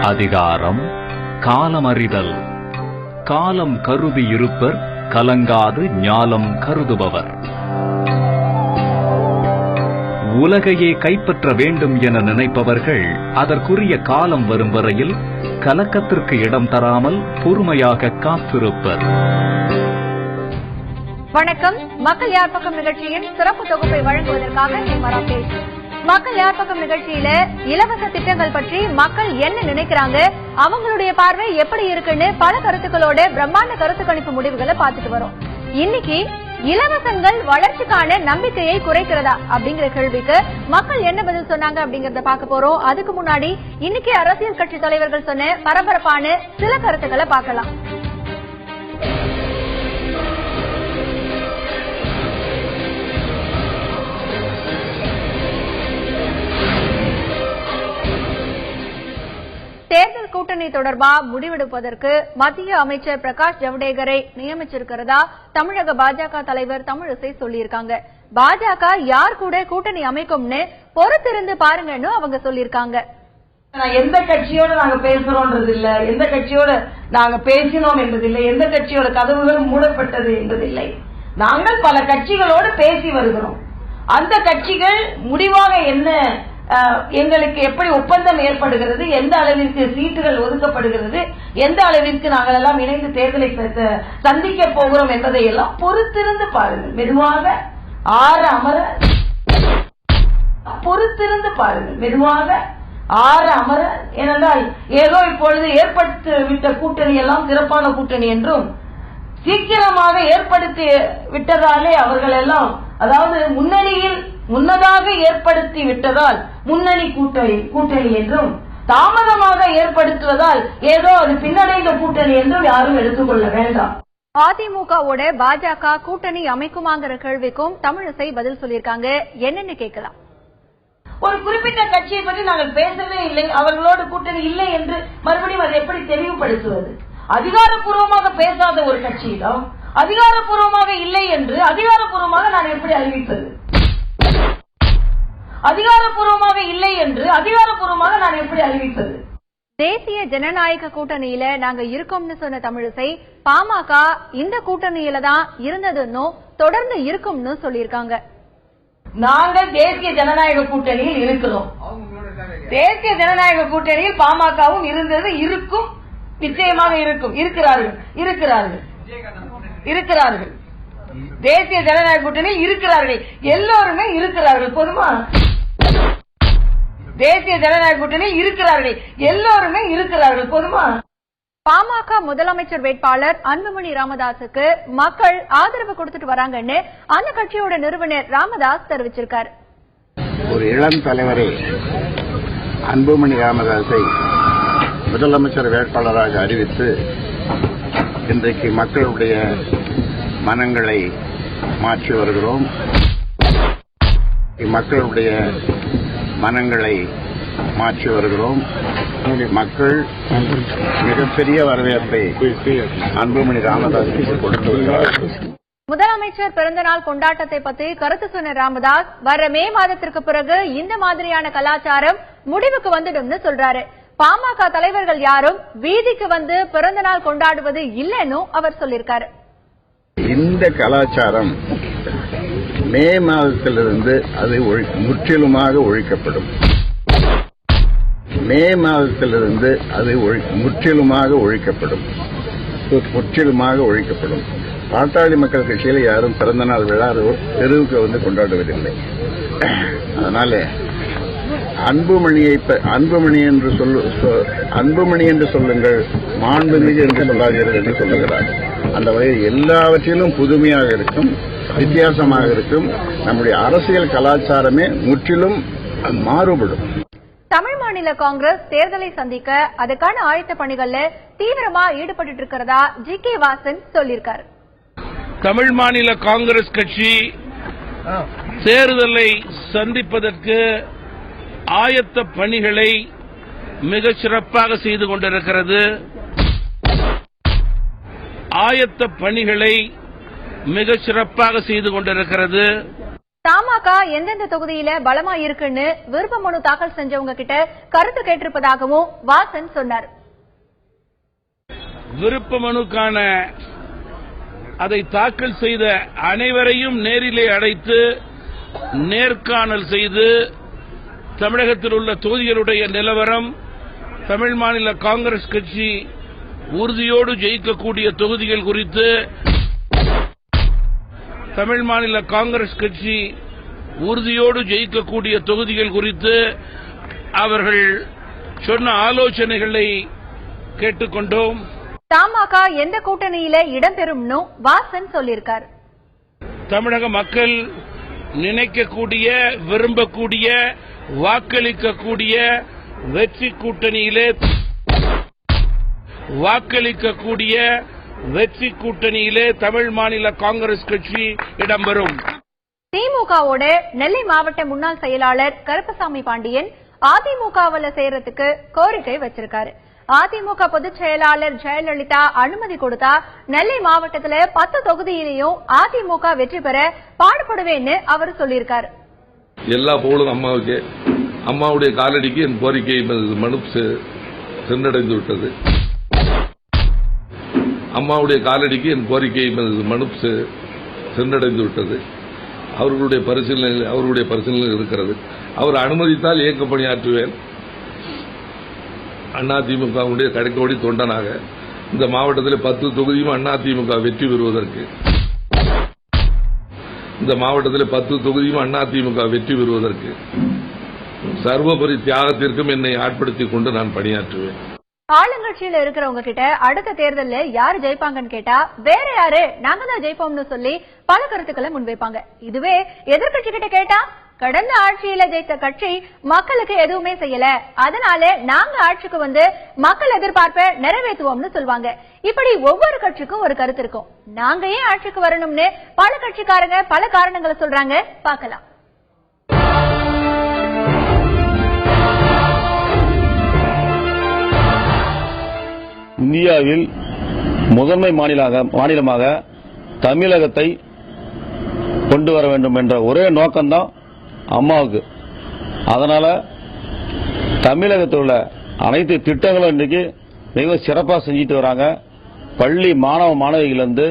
அதிகாரம் காலமறிதல். காலம் கருதி இருப்பர், கலங்காது ஞாலம் கருதுபவர். உலகையே கைப்பற்ற வேண்டும் என நினைப்பவர்கள் அதற்குரிய காலம் வரும் வரையில் கலக்கத்திற்கு இடம் தராமல் பொறுமையாக காத்திருப்பர். வணக்கம். மக்கள் யார் பக்கம் நிகழ்ச்சியின் சிறப்பு தொகுப்பை வழங்குவதற்காக மராகேஷ். மக்கள் யார் பக்கம் நிகழ்ச்சியில இலவச திட்டங்கள் பற்றி மக்கள் என்ன நினைக்கிறாங்க, அவங்களுடைய பார்வை எப்படி இருக்குன்னு பல கருத்துக்களோட பிரம்மாண்ட கருத்து கணிப்பு முடிவுகளை பார்த்துட்டு வரோம். இன்னைக்கு இலவசங்கள் வளர்ச்சிக்கான நம்பிக்கையை குறைக்கிறதா அப்படிங்கிற கேள்விக்கு மக்கள் என்ன பதில் சொன்னாங்க அப்படிங்கறத பார்க்க போறோம். அதுக்கு முன்னாடி இன்னைக்கு அரசியல் கட்சி தலைவர்கள் சொன்ன பரபரப்பான சில கருத்துக்களை பார்க்கலாம். தேர்தல் கூட்டணி தொடர்பா முடிவெடுப்பதற்கு மத்திய அமைச்சர் பிரகாஷ் ஜவடேகரை நியமிச்சிருக்கிறதா தமிழக பாஜக தலைவர் தமிழிசை சொல்லியிருக்காங்க. பாஜக யார் கூட கூட்டணி அமைக்கும்னு பொறுத்திருந்து பாருங்கன்னு அவங்க சொல்லியிருக்காங்க. எந்த கட்சியோட நாங்க பேசுறோம்ன்றது இல்ல, எந்த கட்சியோட நாங்க பேசினோம் என்பதில்லை, எந்த கட்சியோட கதவுகள் மூடப்பட்டது என்பதில்லை. நாங்கள் பல கட்சிகளோடு பேசி வருகிறோம். அந்த கட்சிகள் முடிவாக என்ன, எங்களுக்கு எப்படி ஒப்பந்தம் ஏற்படுகிறது, எந்த அளவிற்கு சீட்டுகள் ஒதுக்கப்படுகிறது, எந்த அளவிற்கு நாங்கள் எல்லாம் இணைந்து தேர்தலை சந்திக்க போகிறோம் என்பதை எல்லாம் பொறுத்திருந்து பாருங்கள். மெதுவாக ஆற அமர பொறுத்திருந்து பாருங்கள். மெதுவாக ஆற அமர. ஏனென்றால் ஏதோ இப்பொழுது ஏற்படுத்தி விட்ட கூட்டணி எல்லாம் சிறப்பான கூட்டணி என்றும் சீக்கிரமாக ஏற்படுத்தி விட்டதாலே அவர்கள் எல்லாம், அதாவது முன்னதாக ஏற்படுத்தி விட்டதால் முன்னணி கூட்டணி என்றும், தாமதமாக ஏற்படுத்துவதால் ஏதோ அது பின்னடைந்த கூட்டணி என்றும் யாரும் எடுத்துக்கொள்ள வேண்டாம். அதிமுகவோட பாஜக கூட்டணி அமைக்குமாங்கிற கேள்விக்கும் தமிழிசை பதில் சொல்லியிருக்காங்க. என்னன்னு கேட்கலாம். ஒரு குறிப்பிட்ட கட்சியை பற்றி நாங்கள் பேசவே இல்லை, அவர்களோடு கூட்டணி இல்லை என்று மறுபடியும் அதை எப்படி தெளிவுபடுத்துவது? அதிகாரப்பூர்வமாக பேசாத ஒரு கட்சியிடம் அதிகாரப்பூர்வமாக இல்லை என்று அதிகாரப்பூர்வமாக நான் எப்படி அறிவிப்பது? அதிகாரப்பூர்வமாக இல்லை என்று அதிகாரப்பூர்வமாக நான் எப்படி அறிவிப்பது? தேசிய ஜனநாயக கூட்டணியில நாங்க இருக்கோம்னு சொன்ன தமிழிசை, பாமக இந்த கூட்டணியில தான் இருந்ததுன்னு தொடர்ந்து இருக்கும்னு சொல்லியிருக்காங்க. நாங்கள் தேசிய ஜனநாயக கூட்டணியில் இருக்கிறோம். தேசிய ஜனநாயக கூட்டணியில் பாமகவும் இருந்தது, இருக்கும், நிச்சயமாக இருக்கும். இருக்கிறார்கள். தேசிய ஜனநாயக கூட்டணியில் இருக்கிறார்கள், எல்லோருமே இருக்கிறார்கள். போதுமா? தேசிய ஜனநாயக கூட்டணியில் இருக்கிறார்கள், எல்லோருமே இருக்கிறார்கள். போதுமா? பாமக முதலமைச்சர் வேட்பாளர் அன்புமணி ராமதாஸுக்கு மக்கள் ஆதரவு கொடுத்துட்டு வராங்கன்னு அந்த கட்சியோட நிறுவனர் ராமதாஸ் தெரிவிச்சிருக்காரு. ஒரு இளம் தலைவரை அன்புமணி ராமதாஸை முதலமைச்சர் வேட்பாளராக அறிவித்து இன்றைக்கு மக்களுடைய மனங்களை மாற்றி வருகிறோம். மக்களுடைய மனங்களை மாற்றி வருகிறோம். மக்கள் மிகப்பெரிய வரவேற்பை அன்புமணி ராமதாஸுக்கு கொடுத்து வருகிறார்கள். முதலமைச்சர் பிறந்தநாள் கொண்டாட்டத்தை பற்றி கருத்து சொன்ன ராமதாஸ், வர மே மாதத்திற்கு பிறகு இந்த மாதிரியான கலாச்சாரம் முடிவுக்கு வந்துடும் சொல்றாரு. பாமக தலைவர்கள் யாரும் வீதிக்கு வந்து பிறந்தநாள் கொண்டாடுவது இல்லைன்னு அவர் சொல்லியிருக்காரு. இந்த கலாச்சாரம் மே மாதத்திலிருந்து அது முற்றிலுமாக ஒழிக்கப்படும். மே மாதத்திலிருந்து அது முற்றிலுமாக ஒழிக்கப்படும். பாட்டாளி மக்கள் கட்சியில் யாரும் பிறந்தநாள் விழா தெருவுக்கு வந்து கொண்டாடுவதில்லை. அதனால அன்புமணி என்று சொல்லுங்கள், மாண்புமிகு என்று சொல்லாதீர்கள் என்று சொல்லுகிறார். அந்த வகையில் எல்லாவற்றிலும் புதுமையாக இருக்கும், வித்தியாசமாக இருக்கும். நம்முடைய அரசியல் கலாச்சாரமே முற்றிலும் மாறுபடும். தமிழ் மாநில காங்கிரஸ் தேர்தலை சந்திக்க அதுக்கான ஆயத்த பணிகள்ல தீவிரமா ஈடுபட்டு இருக்கிறதா ஜி.கே. வாசன் சொல்லியிருக்காரு. தமிழ் மாநில காங்கிரஸ் கட்சி தேர்தலை சந்திப்பதற்கு ஆயத்த பணிகளை மிக சிறப்பாக செய்து கொண்டிருக்கிறது. தமாக எந்தெந்த தொகுதியில பலமா இருக்குன்னு விருப்ப மனு தாக்கல் செஞ்சவங்க கிட்ட கருத்து கேட்டிருப்பதாகவும் வாசன் சொன்னார். விருப்ப மனுக்கான அதை தாக்கல் செய்த அனைவரையும் நேரிலே அழைத்து நேர்காணல் செய்து தமிழகத்தில் உள்ள தொகுதிகளுடைய நிலவரம், தமிழ் மாநில காங்கிரஸ் கட்சி உறுதியோடு ஜெயிக்கக்கூடிய தொகுதிகள் குறித்து, தமிழ் மாநில காங்கிரஸ் கட்சி உறுதியோடு ஜெயிக்கக்கூடிய தொகுதிகள் குறித்து அவர்கள் சொன்ன ஆலோசனைகளை கேட்டுக்கொண்டோம். தமாக எந்த கூட்டணியில இடம்பெறும்னு வாசன் சொல்லியிருக்கார். தமிழக மக்கள் நினைக்கக்கூடிய, விரும்பக்கூடிய, வாக்களிக்கக்கூடிய வெற்றி கூட்டணியிலே தமிழ் மாநில காங்கிரஸ் கட்சி இடம்பெறும். திமுகவோட நெல்லை மாவட்ட முன்னாள் செயலாளர் கருப்பசாமி பாண்டியன் அதிமுகவில் சேர்றதுக்கு கோரிக்கை வச்சிருக்காரு. அதிமுக பொதுச் செயலாளர் ஜெயலலிதா அனுமதி கொடுத்தா நெல்லை மாவட்டத்தில் 10 தொகுதியிலையும் அதிமுக வெற்றி பெற பாடுபடுவேன்னு அவர் சொல்லியிருக்காரு. எல்லா புகழும் அம்மாவுக்கு. அம்மாவுடைய காலடிக்கு என் கோரிக்கை மனு சென்றடைந்து விட்டது. அம்மாவுடைய காலடிக்கு என் கோரிக்கை மனு சென்றடைந்து விட்டது. அவர்களுடைய பரிசீலனை இருக்கிறது. அவர் அனுமதித்தால் இயக்க பணியாற்றுவேன். அதிமுகவுடைய கடைக்கோடி தொண்டனாக இந்த மாவட்டத்தில் 10 தொகுதியும் அதிமுக வெற்றி பெறுவதற்கு சர்வபரி தியாகத்திற்கும் என்னை ஆட்படுத்திக் கொண்டு நான் பணியாற்றுவேன். ஆளுங்கட்சியில இருக்கிறவங்க கிட்ட அடுத்த தேர்தல்ல யாரு ஜெயிப்பாங்கன்னு கேட்டா வேற யாரு, நாங்க தான் ஜெயிப்போம்னு சொல்லி பல கருத்துக்களை முன்வைப்பாங்க. இதுவே எதிர்கட்சி கிட்ட கேட்டா கடந்த ஆட்சியில ஜெயித்த கட்சி மக்களுக்கு எதுவுமே செய்யல, அதனால நாங்க ஆட்சிக்கு வந்து மக்கள் எதிர்பார்ப்பை நிறைவேற்றுவோம்னு சொல்லுவாங்க. இப்படி ஒவ்வொரு கட்சிக்கும் ஒரு கருத்து இருக்கும். நாங்க ஏன் ஆட்சிக்கு வரணும்னு பல கட்சிக்காரங்க பல காரணங்களை சொல்றாங்க. பார்க்கலாம். இந்தியாவில் முதன்மை மாநிலமாக தமிழகத்தை கொண்டு வர வேண்டும் என்ற ஒரே நோக்கம்தான் அம்மாவுக்கு. அதனால தமிழகத்தில் உள்ள அனைத்து திட்டங்களும் இன்றைக்கு மிக சிறப்பாக செஞ்சிட்டு வராங்க. பள்ளி மாணவிகளிலிருந்து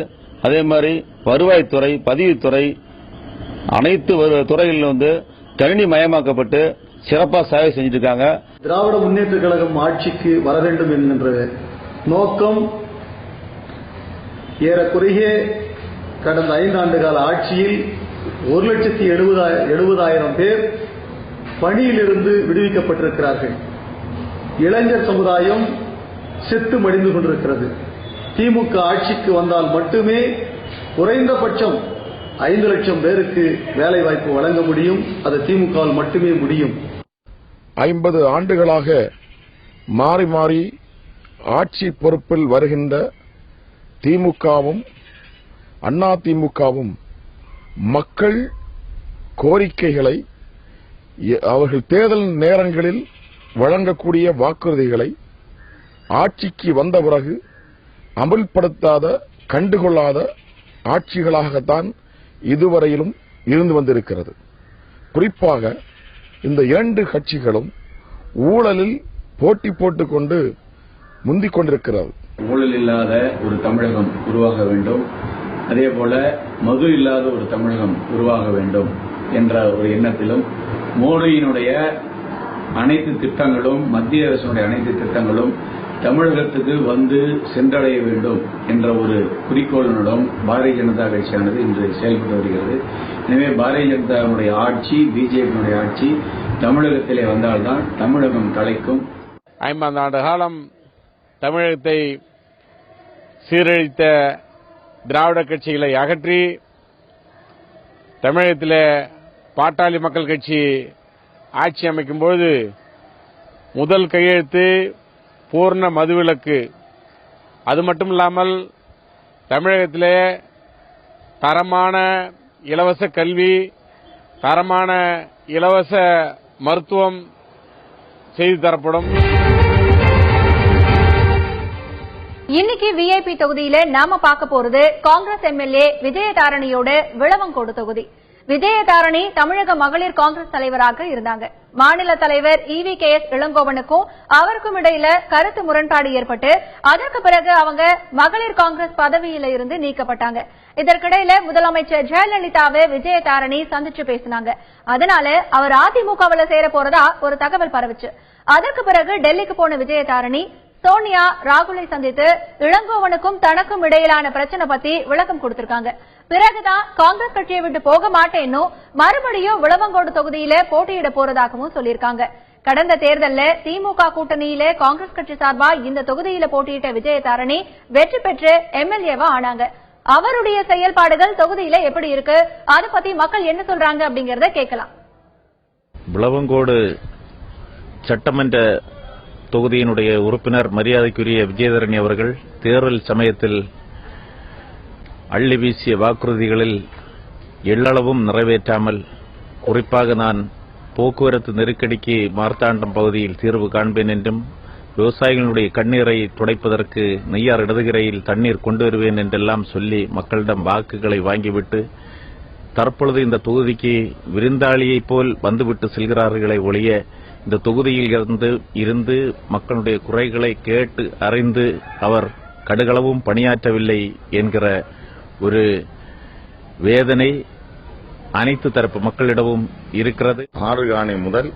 அதே மாதிரி வருவாய்த்துறை, பதிவுத்துறை, அனைத்து துறைகளிலும் வந்து கணினி மயமாக்கப்பட்டு சிறப்பாக சேவை செஞ்சிட்டு இருக்காங்க. திராவிட முன்னேற்ற கழகம் ஆட்சிக்கு வர வேண்டும் என்கின்ற நோக்கம் ஏறக்குறைய கடந்த 5 ஆண்டு கால ஆட்சியில் 1,70,000 பேர் பணியிலிருந்து விடுவிக்கப்பட்டிருக்கிறார்கள். இளைஞர் சமுதாயம் செத்து மடிந்து கொண்டிருக்கிறது. திமுக ஆட்சிக்கு வந்தால் மட்டுமே குறைந்தபட்சம் 5 லட்சம் பேருக்கு வேலை வாய்ப்பு வழங்க முடியும். அது திமுகவால் மட்டுமே முடியும். 50 ஆண்டுகளாக மாறி மாறி ஆட்சி பொறுப்பில் வருகின்ற திமுகவும் அதிமுகவும் மக்கள் கோரிக்கைகளை, அவர்கள் தேர்தல் நேரங்களில் வழங்கக்கூடிய வாக்குறுதிகளை ஆட்சிக்கு வந்த பிறகு அமல்படுத்தாத, கண்டுகொள்ளாத ஆட்சிகளாகத்தான் இதுவரையிலும் இருந்து வந்திருக்கிறது. குறிப்பாக இந்த 2 கட்சிகளும் ஊழலில் போட்டி போட்டுக்கொண்டு முந்திக் கொண்டிருக்கிறது. ஊழல் இல்லாத ஒரு தமிழகம் உருவாக வேண்டும், அதேபோல மது இல்லாத ஒரு தமிழகம் உருவாக வேண்டும் என்ற ஒரு எண்ணத்திலும் மோடியினுடைய அனைத்து திட்டங்களும், மத்திய அரசுடைய அனைத்து திட்டங்களும் தமிழகத்துக்கு வந்து சென்றடைய வேண்டும் என்ற ஒரு குறிக்கோளுடன் பாரதிய ஜனதா கட்சியானது இன்று செயல்பட்டு வருகிறது. எனவே பாரதிய ஜனதாவுடைய ஆட்சி, பிஜேபியினுடைய ஆட்சி தமிழகத்திலே வந்தால்தான் தமிழகம் தலைக்கும். 50 ஆண்டு காலம் தமிழகத்தை சீரழித்த திராவிட கட்சிகளை அகற்றி தமிழகத்தில் பாட்டாளி மக்கள் கட்சி ஆட்சி அமைக்கும்போது முதல் கையெழுத்து பூர்ண மதுவிலக்கு. அது மட்டும் இல்லாமல் தமிழகத்திலே தரமான இலவச கல்வி, தரமான இலவச மருத்துவம் செய்து தரப்படும். இன்னைக்கு விஐபி தொகுதியில நாம பார்க்க போறது காங்கிரஸ் எம்எல்ஏ விஜயதாரணியோட விளவங்கோடு தொகுதி. விஜயதாரணி தமிழக மகளிர் காங்கிரஸ் தலைவராக இருந்தாங்க. மாநில தலைவர் EVKS இளங்கோவனுக்கும் அவருக்கும் இடையில கருத்து முரண்பாடு ஏற்பட்டு அதற்கு பிறகு அவங்க மகளிர் காங்கிரஸ் பதவியில இருந்து நீக்கப்பட்டாங்க. இதற்கிடையில முதலமைச்சர் ஜெயலலிதாவை விஜயதாரணி சந்திச்சு பேசினாங்க. அதனால அவர் அதிமுகவில் சேர போறதா ஒரு தகவல் பரவுச்சு. அதற்கு பிறகு டெல்லிக்கு போன விஜயதாரணி சோனியா ராகுலை சந்தித்து இளங்கோவனுக்கும் தனக்கும் இடையிலான பிரச்சனை பத்தி விளக்கம் கொடுத்திருக்காங்க. பிறகுதான் காங்கிரஸ் கட்சியை விட்டு போக மாட்டேன்னு மறுபடியும் விளவங்கோடு தொகுதியில போட்டியிட போறதாகவும் சொல்லியிருக்காங்க. கடந்த தேர்தலில் திமுக கூட்டணியில காங்கிரஸ் கட்சி சார்பா இந்த தொகுதியில போட்டியிட்ட விஜயதாரணி வெற்றி பெற்று MLA-வா ஆனாங்க. அவருடைய செயல்பாடுகள் தொகுதியில எப்படி இருக்கு, அதை பத்தி மக்கள் என்ன சொல்றாங்க அப்படிங்கறத கேட்கலாம். விளவங்கோடு சட்டமன்ற தொகுதியினுடைய உறுப்பினர் மரியாதைக்குரிய விஜயதாரணி அவர்கள் தேர்தல் சமயத்தில் அள்ளி வீசிய வாக்குறுதிகளில் எள்ளளவும் நிறைவேற்றாமல், குறிப்பாக நான் போக்குவரத்து நெருக்கடிக்கு மார்த்தாண்டம் பகுதியில் தீர்வு காண்பேன் என்றும், விவசாயிகளுடைய கண்ணீரை துடைப்பதற்கு நெய்யார் இடதுகரையில் தண்ணீர் கொண்டு வருவேன் என்றெல்லாம் சொல்லி மக்களிடம் வாக்குகளை வாங்கிவிட்டு தற்பொழுது இந்த தொகுதிக்கு விருந்தாளியைப் போல் வந்துவிட்டு செல்கிறார்களே ஒழிய இந்த தொகுதியில் இருந்து மக்களுடைய குறைகளை கேட்டு அறிந்து அவர் கடுகளவும் பணியாற்றவில்லை என்கிற ஒரு வேதனை அனைத்து தரப்பு மக்களிடமும் இருக்கிறது. ஆறுகாணி முதல்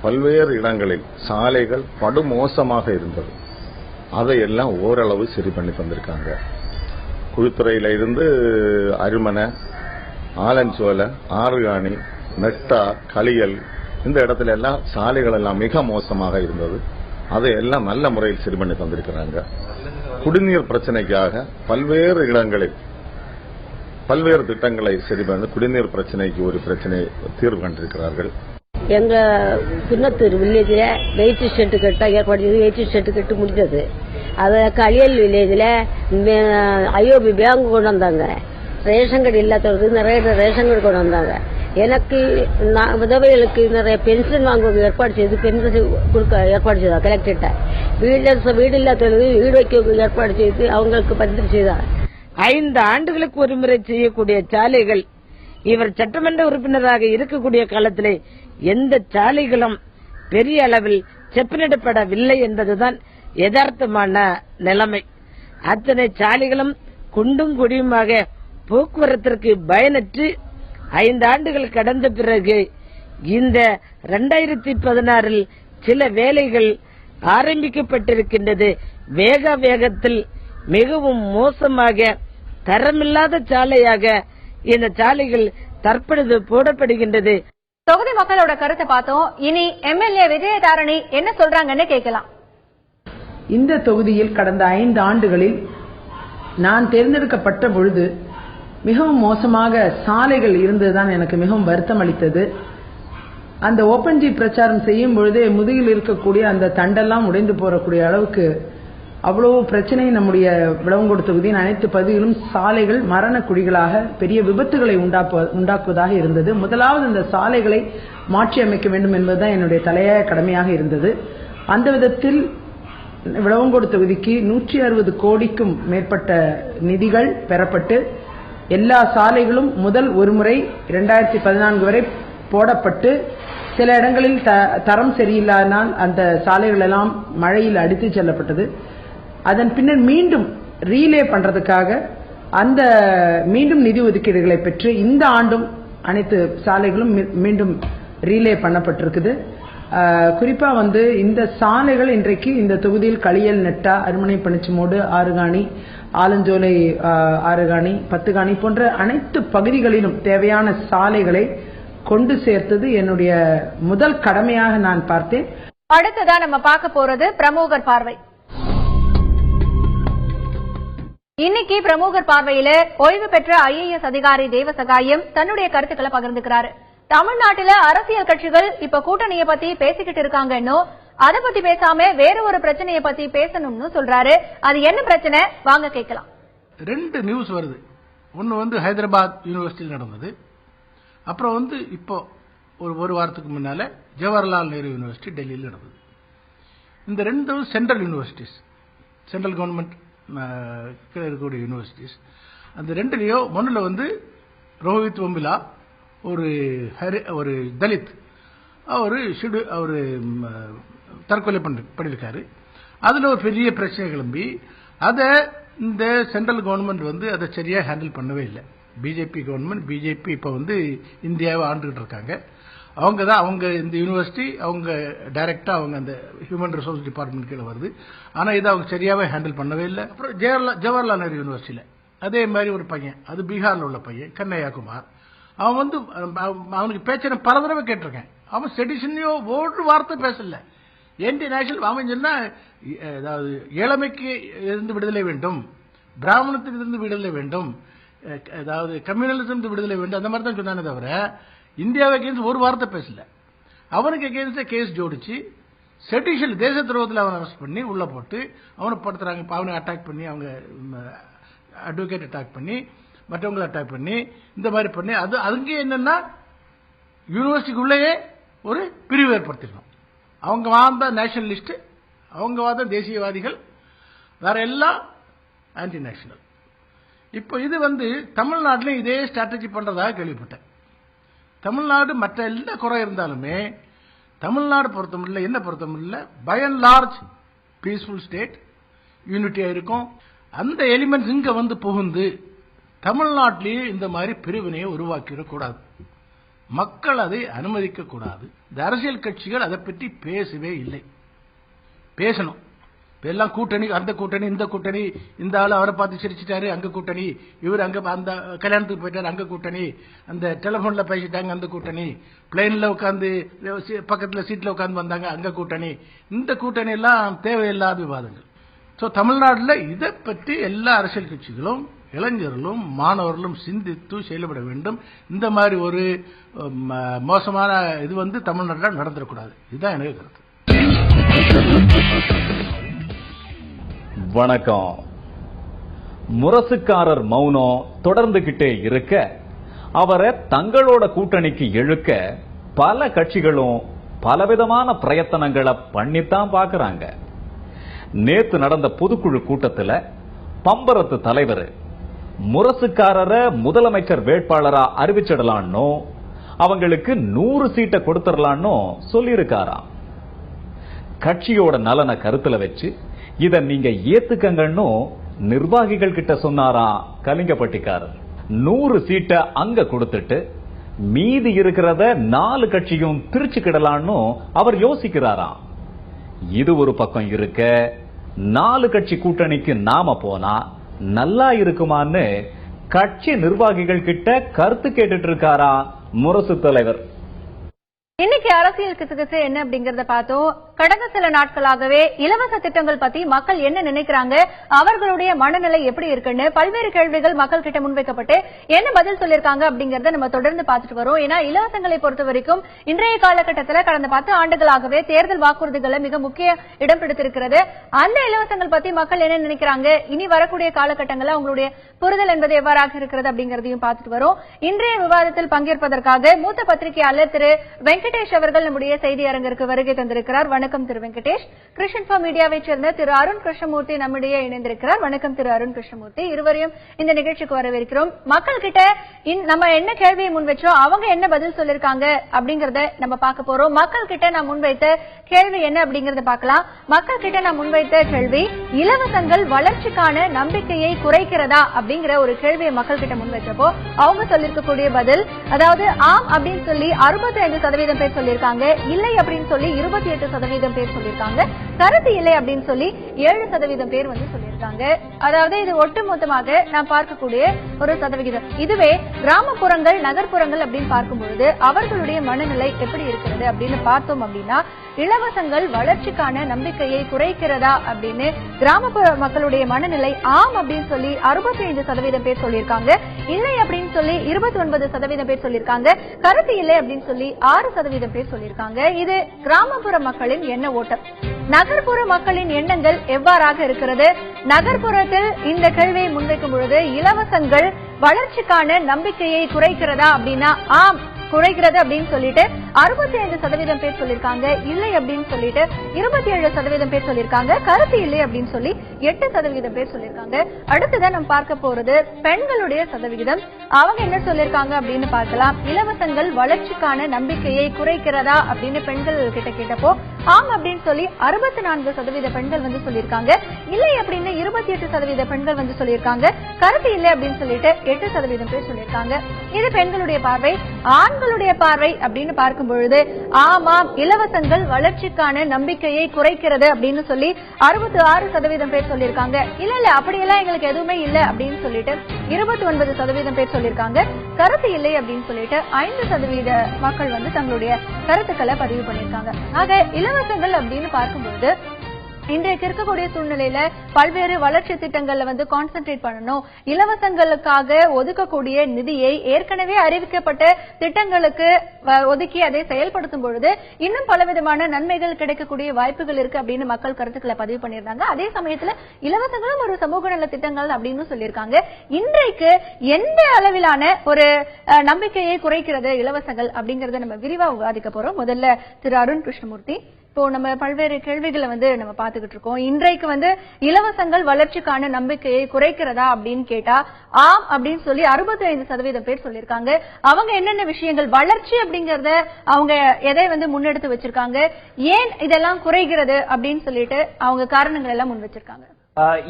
பல்வேறு இடங்களில் சாலைகள் படுமோசமாக இருந்தது. அதையெல்லாம் ஓரளவு சரி பண்ணி தந்திருக்காங்க. குழுத்துறையில இருந்து அருமனை, ஆலஞ்சோலை, ஆறுகாணி, மெட்டா, களியல் இந்த இடத்துல எல்லாம் சாலைகள் எல்லாம் மிக மோசமாக இருந்தது. அதையெல்லாம் நல்ல முறையில் சரி பண்ணி தந்திருக்கிறாங்க. குடிநீர் பிரச்சனைக்காக பல்வேறு இடங்களில் பல்வேறு திட்டங்களை சரி பண்ணி குடிநீர் பிரச்சனைக்கு ஒரு பிரச்சனை தீர்வு கண்டிருக்கிறார்கள். எங்க குன்னத்தூர் வில்லேஜில் வெயிட் ஷெட்டு கட்ட ஏற்பாடு செய்து வெயிட் ஷெட்டு கட்டு முடிஞ்சது. அதை களியல் வில்லேஜில் IOB பேங்க் கொண்டு வந்தாங்க. ரேஷன் கார்டு இல்லாதவருக்கு நிறைய ரேஷன் கார்டு கொண்டு வந்தாங்க. எனக்கு விதவைகளுக்கு நிறைய பென்ஷன் வாங்குவது ஏற்பாடு செய்து பென்ஷன் கொடுக்க ஏற்பாடு செய்தார் கலெக்டர்கிட்ட. வீடு இல்லாதவர்களுக்கு வீடு வைக்க ஏற்பாடு செய்து அவங்களுக்கு பரிந்துரை செய்தார். 5 ஆண்டுகளுக்கு ஒரு முறை செய்யக்கூடிய சாலைகள், இவர் சட்டமன்ற உறுப்பினராக இருக்கக்கூடிய காலத்திலே எந்த சாலைகளும் பெரிய அளவில் செப்பனிடப்படவில்லை என்பதுதான் யதார்த்தமான நிலைமை. அத்தனை சாலைகளும் குண்டும் குடியுமாக போக்குவரத்திற்கு பயனற்று 5 ஆண்டுகள் கடந்த பிறகு இந்த 2016 சில வேலைகள் ஆரம்பிக்கப்பட்டிருக்கின்றது. வேகத்தில் மிகவும் மோசமாக தரமில்லாத சாலையாக இந்த சாலைகள் தற்பொழுது போடப்படுகின்றது. தொகுதி மக்களோட கருத்தை பார்த்தோம். இனி MLA விஜயதாரணி என்ன சொல்றாங்கன்னு கேட்கலாம். இந்த தொகுதியில் கடந்த 5 ஆண்டுகளில் நான் தேர்ந்தெடுக்கப்பட்ட பொழுது மிகவும் மோசமாக சாலைகள் இருந்ததுதான் எனக்கு மிகவும் வருத்தம் அளித்தது. அந்த ஓபன் ஜி பிரச்சாரம் செய்யும் பொழுதே முதுகில் இருக்கக்கூடிய அந்த தண்டெல்லாம் உடைந்து போறக்கூடிய அளவுக்கு அவ்வளவு பிரச்சனை நம்முடைய விளவங்கோடு தொகுதியின் அனைத்து பகுதிகளும் சாலைகள் மரண குழிகளாக பெரிய விபத்துகளை உண்டாக்குவதாக இருந்தது. முதலாவது இந்த சாலைகளை மாற்றி அமைக்க வேண்டும் என்பதுதான் என்னுடைய தலையாய கடமையாக இருந்தது. அந்த விதத்தில் விளவங்கோடு தொகுதிக்கு 160 கோடிக்கும் மேற்பட்ட நிதிகள் பெறப்பட்டு எல்லா சாலைகளும் முதல் ஒருமுறை 2014 வரை போடப்பட்டு சில இடங்களில் தரம் சரியில்லாதனால் அந்த சாலைகள் எல்லாம் மழையில் அடித்து செல்லப்பட்டது. அதன் பின்னர் மீண்டும் ரீலே பண்றதுக்காக அந்த மீண்டும் நிதி ஒதுக்கீடுகளை பெற்று இந்த ஆண்டும் அனைத்து சாலைகளும் மீண்டும் ரீலே பண்ணப்பட்டிருக்குது. குறிப்பா இந்த சாலைகள் இன்றைக்கு இந்த தொகுதியில் களியல், நெட்டா, அருமனை, பணிச்சுமோடு, ஆறுகாணி, ஆலஞ்சோலை, ஆறுகாணி, பத்துகாணி போன்ற அனைத்து பகுதிகளிலும் தேவையான சாலைகளை கொண்டு சேர்த்தது என்னுடைய முதல் கடமையாக நான் பார்த்தேன். அடுத்ததா நம்ம பார்க்க போறது பிரமுகர் பார்வை. இன்னைக்கு பிரமுகர் பார்வையில ஓய்வு பெற்ற IAS அதிகாரி தேவசகாயம் தன்னுடைய கருத்துக்களை பகிர்ந்துக்கிறாரு. தமிழ்நாட்டில அரசியல் கட்சிகள் இப்ப கூட்டணியை பத்தி பேசிக்கிட்டு இருக்காங்கன்னு, அதை பத்தி பேசாம வேற ஒரு பிரச்சனையை பத்தி பேசணும்னு சொல்றாரு. அது என்ன பிரச்சனை வாங்க கேட்கலாம். 2 நியூஸ் வருது. ஒன்னு ஹைதராபாத் யூனிவர்சிட்டியில் நடந்தது. அப்புறம் இப்போ ஒரு வாரத்துக்கு முன்னால ஜவஹர்லால் நேரு யூனிவர்சிட்டி டெல்லியில் நடந்தது. இந்த 2 சென்ட்ரல் யூனிவர்சிட்டிஸ், சென்ட்ரல் கவர்மெண்ட் இருக்கக்கூடிய யூனிவர்சிட்டிஸ். அந்த 2லயோ ஒன்னுல ரோஹித் வெமுலா ஒரு தலித் அவரு தற்கொலை பண்ணிருக்காரு. அதுல ஒரு பெரிய பிரச்சனை கிளம்பி அதை இந்த சென்ட்ரல் கவர்மெண்ட் அதை சரியா ஹேண்டில் பண்ணவே இல்லை. பிஜேபி கவர்மெண்ட் இப்ப இந்தியாவை ஆண்டுகிட்டு இருக்காங்க. அவங்க இந்த யூனிவர்சிட்டி அவங்க டைரக்டா அவங்க அந்த ஹியூமன் ரிசோர்ஸ் டிபார்ட்மெண்ட் கீழே வருது. ஆனா இதை அவங்க சரியாவே ஹேண்டில் பண்ணவே இல்லை. அப்புறம் ஜவஹர்லால் நேரு யூனிவர்சிட்டியில அதே மாதிரி ஒரு பையன், அது பீகார்ல உள்ள பையன் கண்ணையா குமார், அவன் அவனுக்கு பேச்ச பல தடவை கேட்டிருக்கேன். அவன் செடிஷனையோ ஒரு வார்த்தை பேசல. இந்திய நேஷனல் அவன் சொன்னா அதாவது ஏழமைக்கு இருந்து விடுதலை வேண்டும், பிராமணத்திலிருந்து விடுதலை வேண்டும், அதாவது கம்யூனலிசம் விடுதலை வேண்டும், அந்த மாதிரி தான் சொன்னானே தவிர இந்தியாவை அகேன்ஸ்ட் ஒரு வார்த்தை பேசல. அவனுக்கு அகேன்ஸ்ட் கேஸ் ஜோடிச்சு செடிஷன் தேச துரோகத்தில் அவனை அரெஸ்ட் பண்ணி உள்ள போட்டு அவனை படுத்துறாங்க. அவனை அட்டாக் பண்ணி அவங்க அட்வொகேட் அட்டாக் பண்ணி மற்றவங்களை அட்டாக் பண்ணி இந்த மாதிரி பண்ணி அது அங்கே என்னன்னா யூனிவர்சிட்டிக்குள்ளேயே ஒரு பிரிவு ஏற்படுத்திடணும். அவங்க வாந்த நேஷனலிஸ்ட், அவங்க வாத தேசியவாதிகள், வேற எல்லாம் ஆன்டி நேஷனல். இப்போ இது தமிழ்நாட்டிலும் இதே ஸ்ட்ராட்டஜி பண்றதாக கேள்விப்பட்டேன். தமிழ்நாடு மற்ற எல்லா குறை இருந்தாலுமே தமிழ்நாடு பொறுத்தமில்லை, என்ன பொறுத்தமில்லை, by and large peaceful state, யூனிட்டியா இருக்கும். அந்த எலிமெண்ட்ஸ் இங்க புகுந்து தமிழ்நாட்டிலேயே இந்த மாதிரி பிரிவினையை உருவாக்கிடக்கூடாது. மக்கள் அதை அனுமதிக்க கூடாது. இந்த அரசியல் கட்சிகள் அதை பற்றி பேசவே இல்லை. பேசணும். எல்லாம் கூட்டணி, அந்த கூட்டணி, இந்த கூட்டணி, இந்த ஆளு அவரை பார்த்து சிரிச்சிட்டாரு அங்க கூட்டணி, இவர் அங்க அந்த கல்யாணத்துக்கு போயிட்டாரு அங்க கூட்டணி, அந்த டெலிபோன்ல பேசிட்டாங்க அந்த கூட்டணி, பிளைன்ல உட்காந்து பக்கத்துல சீட்ல உட்காந்து வந்தாங்க அங்க கூட்டணி, இந்த கூட்டணி எல்லாம் தேவையில்லாத விவாதங்கள். சோ தமிழ்நாட்டில் இதை பற்றி எல்லா அரசியல் கட்சிகளும் இளைஞர்களும் மாணவர்களும் சிந்தித்து செயல்பட வேண்டும். இந்த மாதிரி ஒரு மோசமான இது தமிழ்நாட்டில் நடந்துடக்கூடாது. இதுதான் எனக்கு கருத்து. வணக்கம். முரசுக்காரர் மௌனம் தொடர்ந்துகிட்டே இருக்க அவரை தங்களோட கூட்டணிக்கு இழுக்க பல கட்சிகளும் பலவிதமான பிரயத்தனங்களை பண்ணித்தான் பாக்குறாங்க. நேத்து நடந்த பொதுக்குழு கூட்டத்தில் பம்பரத்து தலைவர் முரசுக்காரரை முதலமைச்சர் வேட்பாளரா அறிவிச்சிடலான்னு அவங்களுக்கு 100 சீட்டை கொடுத்துடலான்னு சொல்லியிருக்காராம். கட்சியோட நலனை கருத்துல வச்சு இத நீங்க ஏத்துக்கங்கன்னு நிர்வாகிகள் கிட்ட சொன்னாராம் கலிங்கப்பட்டிக்காரர். 100 சீட்டை அங்க கொடுத்துட்டு மீதி இருக்கிறத 4 கட்சியும் பிரிச்சுக்கிடலான்னு அவர் யோசிக்கிறாராம். இது ஒரு பக்கம் இருக்க 4 கட்சி கூட்டணிக்கு நாம போனா நல்லா இருக்குமான்னு கட்சி நிர்வாகிகள் கிட்ட கருத்து கேட்டுட்டு இருக்காரா முரசு தலைவர். இன்னைக்கு அரசியல் கிசுகிசு என்ன அப்படிங்கறத பார்த்தோம். கடந்த சில நாட்களாகவே இலவச திட்டங்கள் பத்தி மக்கள் என்ன நினைக்கிறாங்க, அவர்களுடைய மனநிலை எப்படி இருக்குன்னு பல்வேறு கேள்விகள் மக்கள் கிட்ட முன்வைக்கப்பட்டு என்ன பதில் சொல்லிருக்காங்க அப்படிங்கறத நம்ம தொடர்ந்து பார்த்துட்டு வரோம். ஏன்னா இலவசங்களை பொறுத்த வரைக்கும் இன்றைய காலகட்டத்தில் கடந்த 10 ஆண்டுகளாகவே தேர்தல் வாக்குறுதிகளை மிக முக்கிய இடம் பிடித்திருக்கிறது. அந்த இலவசங்கள் பத்தி மக்கள் என்ன நினைக்கிறாங்க, இனி வரக்கூடிய காலகட்டங்களில் அவங்களுடைய புரிதல் என்பது எவ்வாறாக இருக்கிறது அப்படிங்கறதையும் பார்த்துட்டு வரோம். இன்றைய விவாதத்தில் பங்கேற்பதற்காக மூத்த பத்திரிகையாளர் திரு வெங்கடேஷ் அவர்கள் நம்முடைய செய்தி அரங்கிற்கு வருகை தந்திருக்கிறார். வணக்கம் திரு வெங்கடேஷ். கிருஷ்ணன்பா மீடியாவை சேர்ந்த திரு அருண் கிருஷ்ணமூர்த்தி நம்முடைய இணைந்திருக்கிறார். வணக்கம் திரு அருண் கிருஷ்ணமூர்த்தி. இருவரையும் இந்த நிகழ்ச்சிக்கு வரவேற்கிறோம். மக்கள் கிட்ட நம்ம என்ன கேள்வியை முன்வைச்சோம், அவங்க என்ன பதில் சொல்லிருக்காங்க அப்படிங்கறத நம்ம பார்க்க போறோம். மக்கள் கிட்ட நான் முன்வைத்த கேள்வி என்ன அப்படிங்கறத பார்க்கலாம். மக்கள் கிட்ட நான் முன்வைத்த கேள்வி, இலவசங்கள் வளர்ச்சிக்கான நம்பிக்கையை குறைக்கிறதா அப்படிங்கிற ஒரு கேள்வியை மக்கள் கிட்ட முன்வைச்சப்போ அவங்க சொல்லிருக்கக்கூடிய பதில், அதாவது ஆம் அப்படின்னு சொல்லி 65% பேர் சொல்லிருக்காங்க, இல்லை அப்படின்னு சொல்லி 28% பேர் சொல்லிருக்காங்க, கருத்து இல்லை அப்படின்னு சொல்லி 7% பேர் சொல்லிருக்காங்க. அதாவது இது ஒட்டுமொத்தமாக நாம் பார்க்கக்கூடிய ஒரு சதவிகிதம். இதுவே கிராமப்புறங்கள் நகர்ப்புறங்கள் அப்படின்னு பார்க்கும்பொழுது அவர்களுடைய மனநிலை எப்படி இருக்கிறது அப்படின்னு பார்த்தோம் அப்படின்னா, இலவசங்கள் வளர்ச்சிக்கான நம்பிக்கையை குறைக்கிறதா அப்படின்னு கிராமப்புற மக்களுடைய மனநிலை ஆம் அப்படின்னு சொல்லி 65% பேர் சொல்லியிருக்காங்க, இல்லை அப்படின்னு சொல்லி 29% பேர் சொல்லியிருக்காங்க, கருத்து இல்லை அப்படின்னு சொல்லி 6% பேர் சொல்லியிருக்காங்க. இது கிராமப்புற மக்களின் எண்ண ஓட்டம். நகர்ப்புற மக்களின் எண்ணங்கள் எவ்வாறாக இருக்கிறது? நகர்ப்புறத்தில் இந்த கேள்வியை முன்வைக்கும் பொழுது இலவசங்கள் வளர்ச்சிக்கான நம்பிக்கையை குறைக்கிறதா அப்படின்னா ஆம் குறைகிறது அப்படின்னு சொல்லிட்டு 65% பேர் சொல்லிருக்காங்க. இல்லை அப்படின்னு சொல்லிட்டு 27% பேர் சொல்லிருக்காங்க. கருத்து இல்லை அப்படின்னு சொல்லி 8% பேர் சொல்லிருக்காங்க. அடுத்ததான் நம்ம பார்க்க போறது பெண்களுடைய சதவிகிதம். அவங்க என்ன சொல்லிருக்காங்க அப்படின்னு பார்க்கலாம். இலவசங்கள் வளர்ச்சிக்கான நம்பிக்கையை குறைக்கிறதா அப்படின்னு பெண்கள் கிட்ட கேட்டப்போ ஆம் அப்படின்னு சொல்லி 64% பெண்கள் வந்து சொல்லிருக்காங்க. இல்லை அப்படின்னு 28% பெண்கள் வந்து சொல்லிருக்காங்க. கருத்து இல்லை அப்படின்னு சொல்லிட்டு 8% பேர் சொல்லிருக்காங்க. இது பெண்களுடைய பார்வை. ஆண்களுடைய பார்வை அப்படின்னு பார்க்கும் பொழுது ஆமாம் இலவசங்கள் வளர்ச்சிக்கான நம்பிக்கையை குறைக்கிறது அப்படின்னு சொல்லி 66% பேர் சொல்லிருக்காங்க. இல்ல அப்படியெல்லாம் எங்களுக்கு எதுவுமே இல்ல அப்படின்னு சொல்லிட்டு 29% பேர் சொல்லிருக்காங்க. கருத்து இல்லை அப்படின்னு சொல்லிட்டு 5% மக்கள் வந்து தங்களுடைய கருத்துக்களை பதிவு பண்ணிருக்காங்க. ஆக இலவசங்கள் அப்படின்னு பார்க்கும்போது இன்றைக்கு இருக்கக்கூடிய சூழ்நிலையில பல்வேறு வளர்ச்சி திட்டங்கள்ல வந்து கான்சென்ட்ரேட் பண்ணணும். இலவசங்களுக்காக ஒதுக்கக்கூடிய நிதியை ஏற்கனவே அறிவிக்கப்பட்ட திட்டங்களுக்கு ஒதுக்கி அதை செயல்படுத்தும் பொழுது இன்னும் பலவிதமான நன்மைகள் கிடைக்கக்கூடிய வாய்ப்புகள் இருக்கு அப்படின்னு மக்கள் கருத்துக்களை பதிவு பண்ணியிருந்தாங்க. அதே சமயத்துல இலவசங்களும் ஒரு சமூக நல திட்டங்கள் அப்படின்னு சொல்லியிருக்காங்க. இன்றைக்கு எந்த அளவிலான ஒரு நம்பிக்கையை குறைக்கிறது இலவசங்கள் அப்படிங்கறத நம்ம விரிவா விவாதிக்க போறோம். முதல்ல திரு அருண் கிருஷ்ணமூர்த்தி, இப்போ நம்ம பல்வேறு கேள்விகளை வந்து நம்ம பாத்துக்கிட்டு இருக்கோம். இன்றைக்கு வந்து இலவசங்கள் வளர்ச்சிக்கான நம்பிக்கையை குறைக்கிறதா அப்படின்னு கேட்டா ஆம் அப்படின்னு சொல்லி 65% பேர் சொல்லியிருக்காங்க. அவங்க என்னென்ன விஷயங்கள் வளர்ச்சி அப்படிங்கறத அவங்க எதை வந்து முன்னெடுத்து வச்சிருக்காங்க, ஏன் இதெல்லாம் குறைகிறது அப்படின்னு சொல்லிட்டு அவங்க காரணங்கள் எல்லாம் முன் வச்சிருக்காங்க.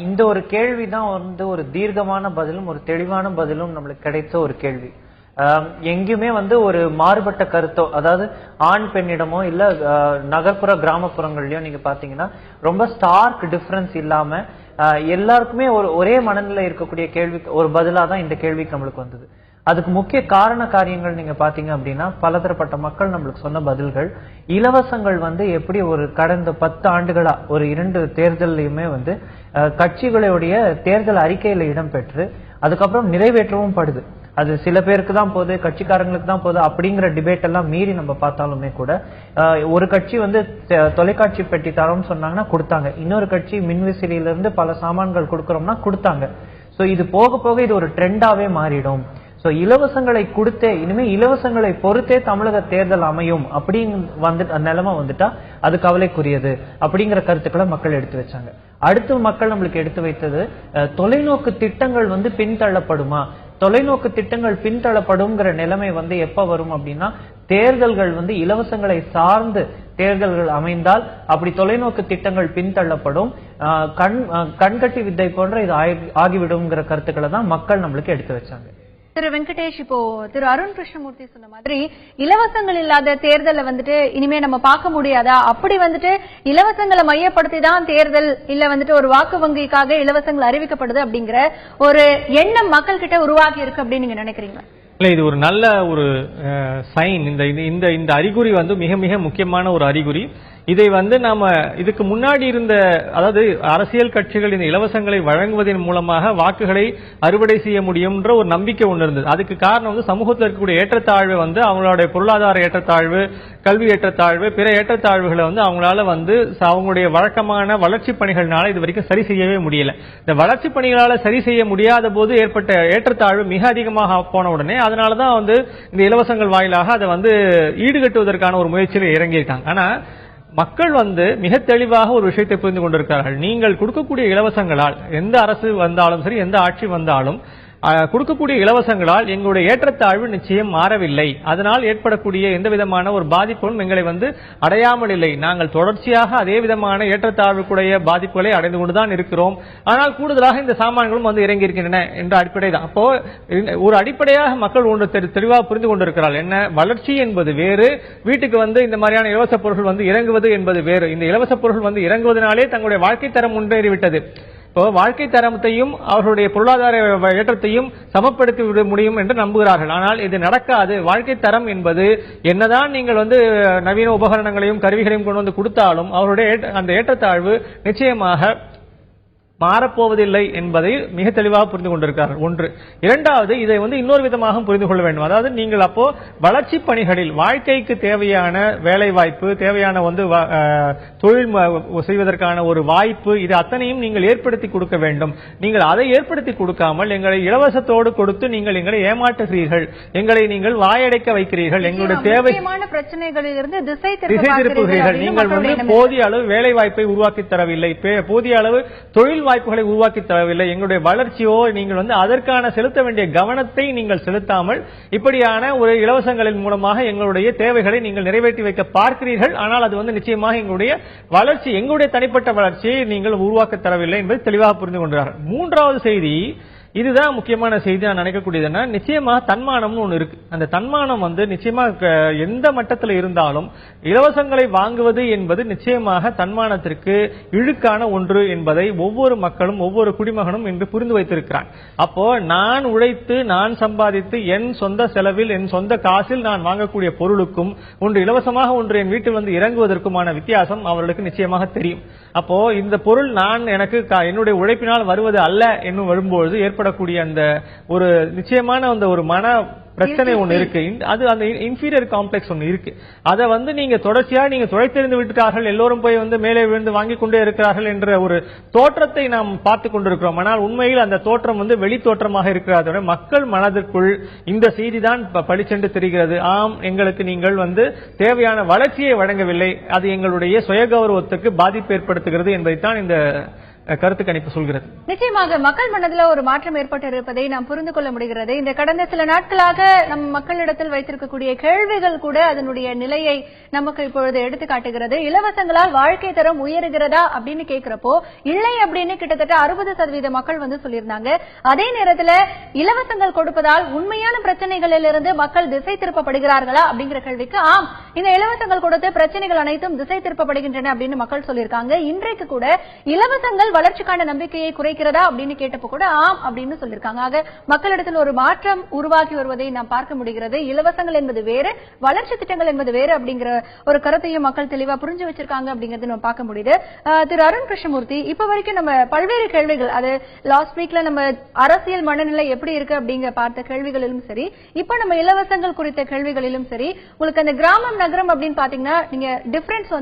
இந்த ஒரு கேள்விதான் வந்து ஒரு தீர்க்கமான பதிலும் ஒரு தெளிவான பதிலும் நம்மளுக்கு கிடைத்த ஒரு கேள்வி. எங்கேயுமே வந்து ஒரு மாறுபட்ட கருத்தோ, அதாவது ஆண் பெண்ணிடமோ இல்ல நகர்ப்புற கிராமப்புறங்கள்லயோ நீங்க பாத்தீங்கன்னா ரொம்ப ஸ்டார்க் டிஃபரன்ஸ் இல்லாம எல்லாருக்குமே ஒரே மனநிலை இருக்கக்கூடிய கேள்வி ஒரு பதிலா தான் இந்த கேள்விக்கு நம்மளுக்கு வந்தது. அதுக்கு முக்கிய காரண காரியங்கள் நீங்க பாத்தீங்க அப்படின்னா பலதரப்பட்ட மக்கள் நம்மளுக்கு சொன்ன பதில்கள், இலவசங்கள் வந்து எப்படி ஒரு கடந்த 10 ஆண்டுகளா ஒரு 2 தேர்தலையுமே வந்து கட்சிகளுடைய தேர்தல் அறிக்கையில இடம்பெற்று அதுக்கப்புறம் நிறைவேற்றவும் படுது. அது சில பேருக்கு தான் போகுது, கட்சிக்காரங்களுக்கு தான் போகுது அப்படிங்கிற டிபேட் எல்லாம் மீறி நம்ம பார்த்தாலுமே கூட ஒரு கட்சி வந்து தொலைக்காட்சி பெட்டி தரோம்னு சொன்னாங்கன்னா கொடுத்தாங்க, இன்னொரு கட்சி மின்விசிறியில இருந்து பல சாமான்கள் கொடுக்கறோம்னா கொடுத்தாங்க. சோ இது போக போக இது ஒரு ட்ரெண்டாவே மாறிடும். சோ இலவசங்களை கொடுத்தே இனிமே இலவசங்களை பொறுத்தே தமிழக தேர்தல் அமையும் அப்படிங்கிற நிலைமை வந்துட்டா அது கவலைக்குரியது அப்படிங்கிற கருத்துக்களை மக்கள் எடுத்து வச்சாங்க. அடுத்து மக்கள் நம்மளுக்கு எடுத்து வைத்தது தொலைநோக்கு திட்டங்கள் வந்து பின்தள்ளப்படுமா, தொலைநோக்கு திட்டங்கள் பின்தள்ளப்படும்ங்கிற நிலைமை வந்து எப்ப வரும் அப்படின்னா தேர்தல்கள் வந்து இலவசங்களை சார்ந்து தேர்தல்கள் அமைந்தால் அப்படி தொலைநோக்கு திட்டங்கள் பின்தள்ளப்படும், கண்கட்டி வித்தை போன்ற இது ஆகிவிடும்ங்கிற கருத்துக்களை தான் மக்கள் நம்மளுக்கு எடுத்து வச்சாங்க. திரு வெங்கடேஷ், இப்போ திரு அருண் கிருஷ்ணமூர்த்தி சொன்ன மாதிரி இலவசங்கள் இல்லாத தேர்தலை வந்துட்டு இனிமே நம்ம பார்க்க முடியாதா, அப்படி வந்துட்டு இலவசங்களை மையப்படுத்தி தான் தேர்தல் இல்ல வந்துட்டு ஒரு வாக்கு வங்கிக்காக இலவசங்கள் அறிவிக்கப்படுது அப்படிங்கிற ஒரு எண்ணம் மக்கள் கிட்ட உருவாகி இருக்கு அப்படின்னு நீங்க நினைக்கிறீங்களா? இல்ல, இது ஒரு நல்ல ஒரு சைன். இந்த அறிகுறி வந்து மிக மிக முக்கியமான ஒரு அறிகுறி. இதை வந்து நாம இதுக்கு முன்னாடி இருந்த, அதாவது அரசியல் கட்சிகள் இந்த இலவசங்களை வழங்குவதன் மூலமாக வாக்குகளை அறுவடை செய்ய முடியும்ன்ற ஒரு நம்பிக்கை ஒன்று இருந்தது. அதுக்கு காரணம் வந்து சமூகத்தில் இருக்கக்கூடிய ஏற்றத்தாழ்வு வந்து அவங்களுடைய பொருளாதார ஏற்றத்தாழ்வு, கல்வி ஏற்றத்தாழ்வு, பிற ஏற்றத்தாழ்வுகளை வந்து அவங்களால வந்து அவங்களுடைய வழக்கமான வளர்ச்சி பணிகள்னால இது வரைக்கும் சரி செய்யவே முடியல. இந்த வளர்ச்சி பணிகளால சரி செய்ய முடியாத போது ஏற்பட்ட ஏற்றத்தாழ்வு மிக அதிகமாக போன உடனே அதனாலதான் வந்து இந்த இலவசங்கள் வாயிலாக அதை வந்து ஈடுகட்டுவதற்கான ஒரு முயற்சியில் இறங்கியிருக்காங்க. ஆனா மக்கள் வந்து மிக தெளிவாக ஒரு விஷயத்தை புரிந்து கொண்டிருக்கிறார்கள். நீங்கள் கொடுக்கக்கூடிய இலவசங்களால் எந்த அரசு வந்தாலும் சரி, எந்த ஆட்சி வந்தாலும் கொடுக்கக்கூடிய இலவசங்களால் எங்களுடைய ஏற்றத்தாழ்வு நிச்சயம் மாறவில்லை. அதனால் ஏற்படக்கூடிய எந்த விதமான ஒரு பாதிப்பும் எங்களை வந்து அடையாமல் இல்லை. நாங்கள் தொடர்ச்சியாக அதே விதமான ஏற்றத்தாழ்வுக்குடைய பாதிப்புகளை அடைந்து கொண்டுதான் இருக்கிறோம். ஆனால் கூடுதலாக இந்த சாமான்களும் வந்து இறங்கி இருக்கின்றன என்ற அடிப்படை தான். அப்போ ஒரு அடிப்படையாக மக்கள் ஒன்று தெளிவாக புரிந்து கொண்டிருக்கிறார்கள். என்ன, வளர்ச்சி என்பது வேறு, வீட்டுக்கு வந்து இந்த மாதிரியான இலவச பொருட்கள் வந்து இறங்குவது என்பது வேறு. இந்த இலவச பொருட்கள் வந்து இறங்குவதனாலே தங்களுடைய வாழ்க்கை தரம் முன்னேறிவிட்டது. இப்போ வாழ்க்கை தரத்தையும் அவர்களுடைய பொருளாதார ஏற்றத்தையும் சமப்படுத்தி விட முடியும் என்று நம்புகிறார்கள். ஆனால் இது நடக்காது. வாழ்க்கை தரம் என்பது என்னதான் நீங்கள் வந்து நவீன உபகரணங்களையும் கருவிகளையும் கொண்டு வந்து கொடுத்தாலும் அவருடைய அந்த ஏற்றத்தாழ்வு நிச்சயமாக மாறப்போவதில்லை என்பதை மிக தெளிவாக புரிந்து கொண்டிருக்கிறார்கள். ஒன்று. இரண்டாவது, இதை இன்னொரு விதமாக புரிந்து கொள்ள வேண்டும். அதாவது நீங்கள் அப்போ வளர்ச்சி பணிகளில் வாழ்க்கைக்கு தேவையான வேலை வாய்ப்பு, தேவையான தொழில் செய்வதற்கான ஒரு வாய்ப்பு, இது அத்தனையும் நீங்கள் ஏற்படுத்தி கொடுக்க வேண்டும். நீங்கள் அதை ஏற்படுத்தி கொடுக்காமல் எங்களை இலவசத்தோடு கொடுத்து நீங்கள் எங்களை ஏமாற்றுகிறீர்கள், எங்களை நீங்கள் வாயடைக்க வைக்கிறீர்கள், எங்களுடைய தேவையான பிரச்சனைகளில் இருந்து திசை திருப்புகிறீர்கள். நீங்கள் போதிய அளவு வேலை வாய்ப்பை உருவாக்கி தரவில்லை, போதிய அளவு தொழில் வாய்ப்புகளை உருவாக்கி தரவில்லை, எங்களுடைய வளர்ச்சியோ நீங்கள் அதற்கான செலுத்த வேண்டிய கவனத்தை நீங்கள் செலுத்தாமல் இப்படியான ஒரு இலவசங்களின் மூலமாக எங்களுடைய தேவைகளை நீங்கள் நிறைவேற்றி வைக்க பார்க்கிறீர்கள். ஆனால் அது நிச்சயமாக எங்களுடைய வளர்ச்சி, எங்களுடைய தனிப்பட்ட வளர்ச்சியை நீங்கள் உருவாக்க தரவில்லை என்பதை தெளிவாக புரிந்து கொண்டார்கள். மூன்றாவது செய்தி, இதுதான் முக்கியமான செய்தி நான் நினைக்கக்கூடியதுன்னா, நிச்சயமா தன்மானம்னு ஒண்ணு இருக்கு. அந்த தன்மானம் நிச்சயமா எந்த மட்டத்தில் இருந்தாலும் இலவசங்களை வாங்குவது என்பது நிச்சயமாக தன்மானத்திற்கு இழுக்கான ஒன்று என்பதை ஒவ்வொரு மக்களும் ஒவ்வொரு குடிமகனும் இன்று புரிந்து வைத்திருக்கிறான். அப்போ நான் உழைத்து நான் சம்பாதித்து என் சொந்த செலவில் என் சொந்த காசில் நான் வாங்கக்கூடிய பொருளுக்கும் ஒன்று இலவசமாக ஒன்று என் வீட்டில் இறங்குவதற்குமான வித்தியாசம் அவர்களுக்கு நிச்சயமாக தெரியும். அப்போ இந்த பொருள் நான் எனக்கு என்னுடைய உழைப்பினால் வருவது அல்ல என்னும் வரும்போது ஏற்படக்கூடிய அந்த ஒரு நிச்சயமான அந்த ஒரு மன பிரச்சனை ஒண்ணு இருக்கு. அது அந்த இன்ஃபீரியர் காம்ப்ளெக்ஸ் ஒண்ணு இருக்கு. அதை நீங்க தொடர்ச்சியா நீங்க துடைத்தெறிந்து விட்டார்கள், எல்லோரும் போய் மேலே விழுந்து வாங்கி கொண்டே இருக்கிறார்கள் என்ற ஒரு தோற்றத்தை நாம் பார்த்து கொண்டிருக்கிறோம். ஆனால் உண்மையில் அந்த தோற்றம் வெளி தோற்றமாக இருக்கிறத மக்கள் மனதிற்குள் இந்த செய்தி தான் பளிச்சென்று தெரிகிறது. ஆம், எங்களுக்கு நீங்கள் தேவையான வளர்ச்சியை வழங்கவில்லை, அது எங்களுடைய சுயகௌரவத்துக்கு பாதிப்பு ஏற்படுத்துகிறது என்பதைத்தான் இந்த கருத்து கணிப்பு சொல்கிறது. நிச்சயமாக மக்கள் மனதில் ஒரு மாற்றம் ஏற்பட்டிருப்பதை நாம் புரிந்து கொள்ள முடிகிறது. இந்த கடந்த சில நாட்களாக நம் மக்களிடத்தில் வைத்திருக்கக்கூடிய கேள்விகள் கூட அதனுடைய நிலையை நமக்கு இப்பொழுது எடுத்து காட்டுகிறது. இலவசங்களால் வாழ்க்கை தரம் உயருகிறதா அப்படின்னு கேட்கிறப்போ இல்லை அப்படின்னு கிட்டத்தட்ட 60% மக்கள் சொல்லியிருந்தாங்க. அதே நேரத்தில் இலவசங்கள் கொடுப்பதால் உண்மையான பிரச்சனைகளில் இருந்து மக்கள் திசை திருப்பப்படுகிறார்களா அப்படிங்கிற கேள்விக்கு ஆம், இந்த இலவசங்கள் கொடுத்து பிரச்சனைகள் அனைத்தும் திசை திருப்பப்படுகின்றன அப்படின்னு மக்கள் சொல்லியிருக்காங்க. இன்றைக்கு கூட இலவசங்கள் வளர்ச்சிக்கான நம்பிக்கையை குறைக்கிறதா அப்படின்னு கேட்டப்போ கூட ஆம் அப்படின்னு சொல்லியிருக்காங்க. ஆக மக்களிடத்தில் ஒரு மாற்றம் உருவாகி வருவதை நாம் பார்க்க முடிகிறது. இலவசங்கள் என்பது வேறு, வளர்ச்சி திட்டங்கள் என்பது வேறு அப்படிங்கிற ஒரு கருத்தையும் மக்கள் தெளிவா புரிஞ்சு வச்சிருக்காங்க அப்படிங்கறது நம்ம பார்க்க முடியுது. திரு அருண் கிருஷ்ணமூர்த்தி, இப்ப வரைக்கும் நம்ம பல்வேறு கேள்விகள், அது லாஸ்ட் வீக்ல நம்ம அரசியல் மனநிலை எப்படி இருக்கு அப்படிங்கிற பார்த்த கேள்விகளிலும் சரி, இப்ப நம்ம இலவசங்கள் குறித்த கேள்விகளிலும் சரி, உங்களுக்கு அந்த கிராமம் நகரம் அப்படின்னு பாத்தீங்கன்னா நீங்க டிஃபரன்ஸ்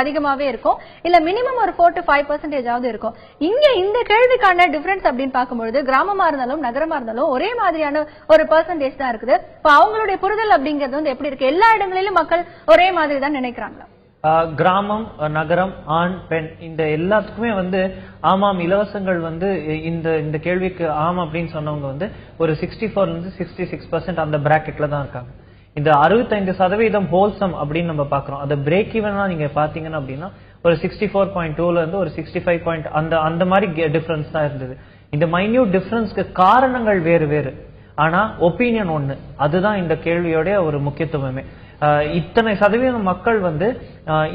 அதிகமாவே இருக்கும், இல்ல மினிமம் ஒரு 4 to 5% இருக்கும். இங்க இந்த கேள்விக்கான டிஃபரன்ஸ் அப்படின்னு பார்க்கும்போது கிராமமா இருந்தாலும் நகரமா இருந்தாலும் ஒரே மாதிரியான ஒரு பெர்சன்டேஜ் தான் இருக்குது. இப்ப அவங்களுடைய புரிதல் அப்படிங்கிறது எப்படி இருக்கு? எல்லா இடங்களிலும் மக்கள் ஒரே மாதிரி தான் நினைக்கிறாங்களா? கிராமம், நகரம், ஆண், பெண், இந்த எல்லாத்துக்குமே ஆமாம் இலவசங்கள் இந்த கேள்விக்கு ஆம் அப்படின்னு சொன்னவங்க ஒரு 64-66% அந்த பிராக்கெட்ல தான் இருக்காங்க. இந்த 65% ஹோல்சம் அப்படின்னு நம்ம பாக்குறோம். அந்த பிரேக் ஈவனா நீங்க பாத்தீங்கன்னா அப்படின்னா ஒரு 64.2ல இருந்து ஒரு 65 அந்த மாதிரி டிஃபரன்ஸ் தான் இருந்தது. இந்த மைன்யூட் டிஃபரன்ஸ்க்கு காரணங்கள் வேறு வேறு, ஆனா ஒப்பீனியன் ஒண்ணு. அதுதான் இந்த கேள்வியோட ஒரு முக்கியத்துவமே. இத்தனை சதவீதம் மக்கள்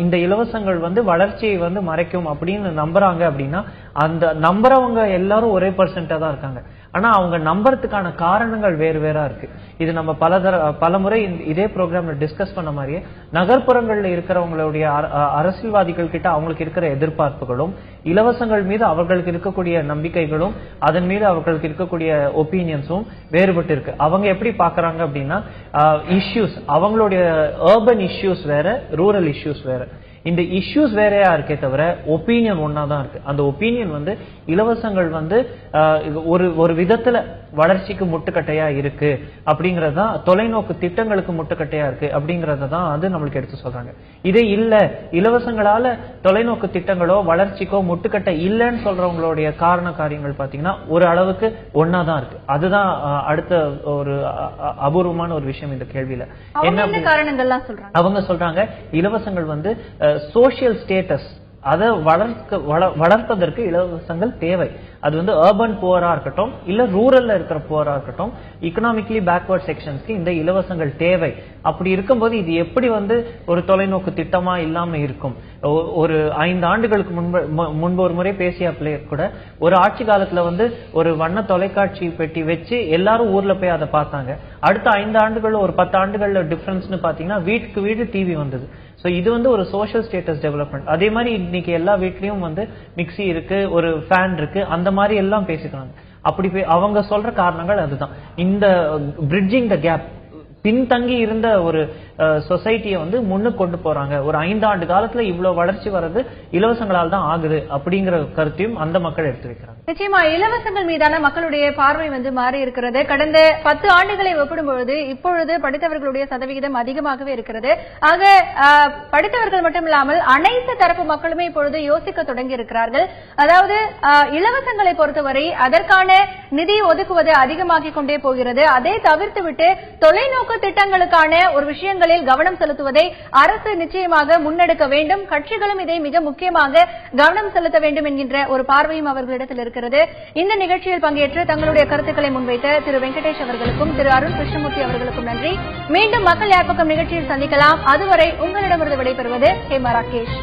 இந்த இலவசங்கள் வளர்ச்சியை மறைக்கும் அப்படின்னு நம்புறாங்க அப்படின்னா அந்த நம்புறவங்க எல்லாரும் ஒரே பெர்சென்டா தான் இருக்காங்க. ஆனா அவங்க நம்புறதுக்கான காரணங்கள் வேறு வேறா இருக்கு. இது நம்ம பல முறை இதே ப்ரோக்ராம்ல டிஸ்கஸ் பண்ண மாதிரியே நகர்ப்புறங்கள்ல இருக்கிறவங்களுடைய அரசியல்வாதிகள் கிட்ட அவங்களுக்கு இருக்கிற எதிர்பார்ப்புகளும் இலவசங்கள் மீது அவர்களுக்கு இருக்கக்கூடிய நம்பிக்கைகளும் அதன் மீது அவர்களுக்கு இருக்கக்கூடிய ஒப்பீனியன்ஸும் வேறுபட்டு இருக்கு. அவங்க எப்படி பாக்குறாங்க அப்படின்னா இஷ்யூஸ், அவங்களுடைய அர்பன் இஷ்யூஸ் வேற, ரூரல் இஷ்யூஸ் வேற. இந்த இஷ்யூஸ் வேறையா இருக்கே தவிர ஒப்பீனியன் ஒன்னாதான் இருக்கு. அந்த ஒப்பீனியன் இலவசங்கள் ஒரு விதத்துல வளர்ச்சிக்கு முட்டுக்கட்டையா இருக்கு அப்படிங்கறதுதான், தொலைநோக்கு திட்டங்களுக்கு முட்டுக்கட்டையா இருக்கு அப்படிங்கறதான் நம்மளுக்கு எடுத்து சொல்றாங்க. இதே இல்ல இலவசங்களால தொலைநோக்கு திட்டங்களோ வளர்ச்சிக்கோ முட்டுக்கட்டை இல்லைன்னு சொல்றவங்களுடைய காரண காரியங்கள் பாத்தீங்கன்னா ஒரு அளவுக்கு ஒன்னாதான் இருக்கு. அதுதான் அடுத்த ஒரு அபூர்வமான ஒரு விஷயம் இந்த கேள்வியில. என்ன காரணங்கள்லாம் சொல்றாங்க? அவங்க சொல்றாங்க இலவசங்கள் சோசியல் ஸ்டேட்டஸ் அதை வளர்ப்பதற்கு இலவசங்கள் தேவை. அது அர்பன் புவரா இருக்கட்டும் இல்ல ரூரல்ல இருக்கிற புவரா இருக்கட்டும், எக்கனாமிக்கலி பேக்வர்ட் செக்ஷன்ஸ்க்கு இந்த இலவசங்கள் தேவை. அப்படி இருக்கும்போது இது எப்படி ஒரு தொலைநோக்கு திட்டமா இல்லாம இருக்கும்? ஒரு 5 ஆண்டுகளுக்கு முன்பு ஒரு முறை பேசிய பிளேயர் கூட ஒரு ஆட்சி காலத்துல ஒரு வண்ண தொலைக்காட்சி பெட்டி வச்சு எல்லாரும் ஊர்ல போய் அதை பார்த்தாங்க. அடுத்த 5 ஆண்டுகள் ஒரு 10 ஆண்டுகள்ல டிஃபரன்ஸ்னு பாத்தீங்கன்னா வீட்டுக்கு வீடு டிவி வந்தது. சோ இது வந்து ஒரு சோஷியல் ஸ்டேட்டஸ் டெவலப்மெண்ட். அதே மாதிரி இன்னைக்கு எல்லா வீட்லயும் வந்து மிக்ஸி இருக்கு, ஒரு ஃபேன் இருக்கு, அந்த மாதிரி எல்லாம் பேசிக்கிறாங்க. அப்படி அவங்க சொல்ற காரணங்கள் அதுதான். இந்த பிரிட்ஜிங் த கேப், பின்தங்கி இருந்த ஒரு சொசைட்டியை வந்து முன்னுக்கு கொண்டு போறாங்க. ஒரு 5 ஆண்டு காலத்துல இவ்வளவு வளர்ச்சி வர்றது இலவசங்களால் தான் ஆகுது அப்படிங்கிற கருத்தையும் அந்த மக்கள் எடுத்து வைக்கிறாங்க. நிச்சயமா இலவசங்கள் மீதான மக்களுடைய பார்வை வந்து மாறி இருக்கிறது. கடந்த 10 ஆண்டுகளை ஒப்பிடும்பொழுது இப்பொழுது படித்தவர்களுடைய சதவிகிதம் அதிகமாகவே இருக்கிறது. ஆக படித்தவர்கள் மட்டுமில்லாமல் அனைத்து தரப்பு மக்களுமே இப்பொழுது யோசிக்க தொடங்கி இருக்கிறார்கள். அதாவது இலவசங்களை பொறுத்தவரை அதற்கான நிதி ஒதுக்குவது அதிகமாகிக் கொண்டே போகிறது. அதை தவிர்த்துவிட்டு தொலைநோக்கு திட்டங்களுக்கான ஒரு விஷயங்களில் கவனம் செலுத்துவதை அரசு நிச்சயமாக முன்னெடுக்க வேண்டும். கட்சிகளும் இதை மிக முக்கியமாக கவனம் செலுத்த வேண்டும் என்கின்ற ஒரு பார்வையும் அவர்களிடத்தில் இருக்கிறது. இந்த நிகழ்ச்சியில் பங்கேற்று தங்களுடைய கருத்துக்களை முன்வைத்த திரு வெங்கடேஷ் அவர்களுக்கும் திரு அருண் கிருஷ்ணமூர்த்தி அவர்களுக்கும் நன்றி. மீண்டும் மக்கள் யார் பக்கம் நிகழ்ச்சியில் சந்திக்கலாம். அதுவரை உங்களிடமிருந்து விடைபெறுவது ஹேமா ராகேஷ்.